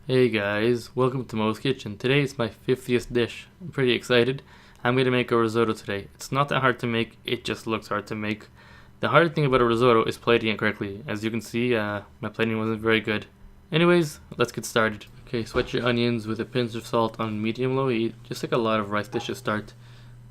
Hey guys, welcome to Moe's Kitchen. Today it's my 50th dish. I'm pretty excited. I'm going to make a risotto today. It's not that hard to make, it just looks hard to make. The hard thing about a risotto is plating it correctly. As you can see, my plating wasn't very good. Anyways, let's get started. Okay, sweat your onions with a pinch of salt on medium-low heat, just like a lot of rice dishes start.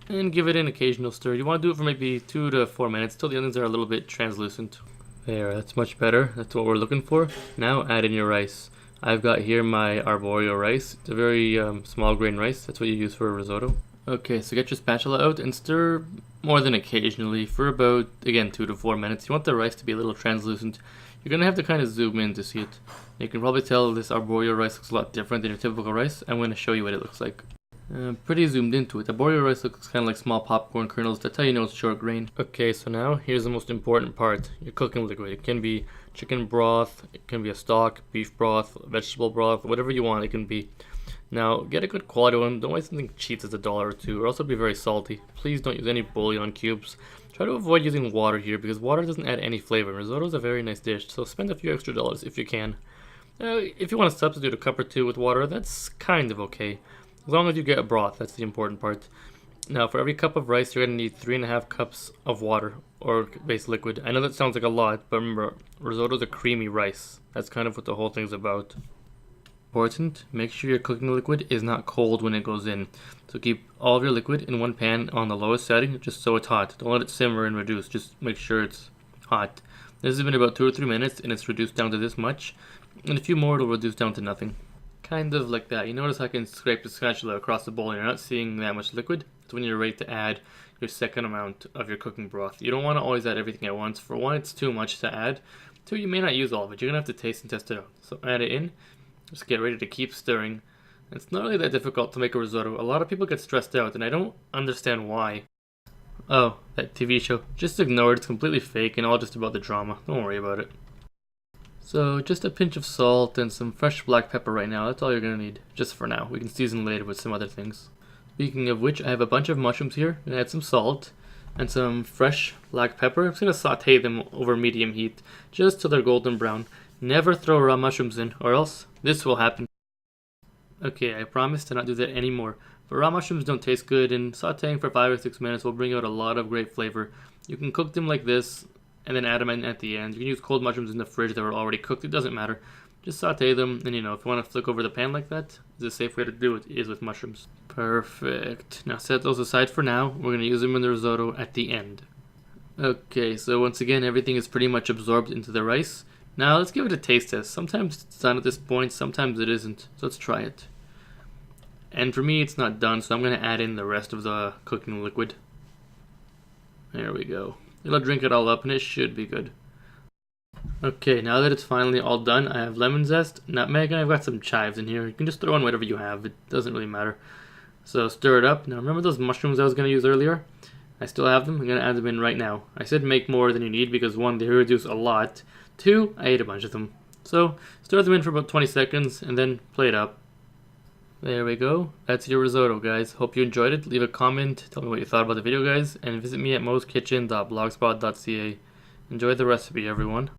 And give it an occasional stir. You want to do it for maybe 2 to 4 minutes till the onions are a little bit translucent. There, that's much better. That's what we're looking for. Now add in your rice. I've got here my arborio rice. It's a very small grain rice. That's what you use for a risotto. Okay, so get your spatula out and stir more than occasionally for about, again, 2 to 4 minutes. You want the rice to be a little translucent. You're going to have to kind of zoom in to see it. You can probably tell this arborio rice looks a lot different than your typical rice. I'm going to show you what it looks like. Pretty zoomed into it. The arborio rice looks kind of like small popcorn kernels. That's how you know it's short grain. Okay, so now here's the most important part. Your cooking liquid. It can be chicken broth, it can be a stock, beef broth, vegetable broth, whatever you want it can be. Now, get a good quality one. Don't buy something cheap that's $1 or $2, or else it'll be very salty. Please don't use any bouillon cubes. Try to avoid using water here because water doesn't add any flavor. Risotto is a very nice dish, so spend a few extra dollars if you can. If you want to substitute a cup or two with water, that's kind of okay. As long as you get a broth, that's the important part. Now, for every cup of rice, you're going to need 3.5 cups of water, or base liquid. I know that sounds like a lot, but remember, risotto is a creamy rice. That's kind of what the whole thing's about. Important, make sure your cooking liquid is not cold when it goes in. So keep all of your liquid in one pan on the lowest setting, just so it's hot. Don't let it simmer and reduce, just make sure it's hot. This has been about 2 or 3 minutes, and it's reduced down to this much. In a few more, it'll reduce down to nothing. Kind of like that. You notice I can scrape the spatula across the bowl and you're not seeing that much liquid. It's when you're ready to add your second amount of your cooking broth. You don't want to always add everything at once. For one, it's too much to add. Two, you may not use all of it. You're going to have to taste and test it out. So add it in. Just get ready to keep stirring. It's not really that difficult to make a risotto. A lot of people get stressed out and I don't understand why. Oh, that TV show. Just ignore it. It's completely fake and all just about the drama. Don't worry about it. So just a pinch of salt and some fresh black pepper right now. That's all you're going to need, just for now. We can season later with some other things. Speaking of which, I have a bunch of mushrooms here. I'm going to add some salt and some fresh black pepper. I'm just going to saute them over medium heat, just till they're golden brown. Never throw raw mushrooms in, or else this will happen. Okay, I promise to not do that anymore. But raw mushrooms don't taste good, and sauteing for 5 or 6 minutes will bring out a lot of great flavor. You can cook them like this, and then add them in at the end. You can use cold mushrooms in the fridge that were already cooked. It doesn't matter. Just saute them, and if you want to flick over the pan like that, the safe way to do it is with mushrooms. Perfect. Now set those aside for now. We're going to use them in the risotto at the end. Okay, so once again, everything is pretty much absorbed into the rice. Now let's give it a taste test. Sometimes it's done at this point, sometimes it isn't. So let's try it. And for me, it's not done, so I'm going to add in the rest of the cooking liquid. There we go. It'll drink it all up and it should be good. Okay, now that it's finally all done, I have lemon zest, nutmeg, and I've got some chives in here. You can just throw in whatever you have. It doesn't really matter. So stir it up. Now remember those mushrooms I was going to use earlier? I still have them. I'm going to add them in right now. I said make more than you need because 1, they reduce a lot. 2, I ate a bunch of them. So stir them in for about 20 seconds and then plate it up. There we go. That's your risotto, guys. Hope you enjoyed it. Leave a comment. Tell me what you thought about the video, guys. And visit me at moes-kitchen.blogspot.ca. Enjoy the recipe, everyone.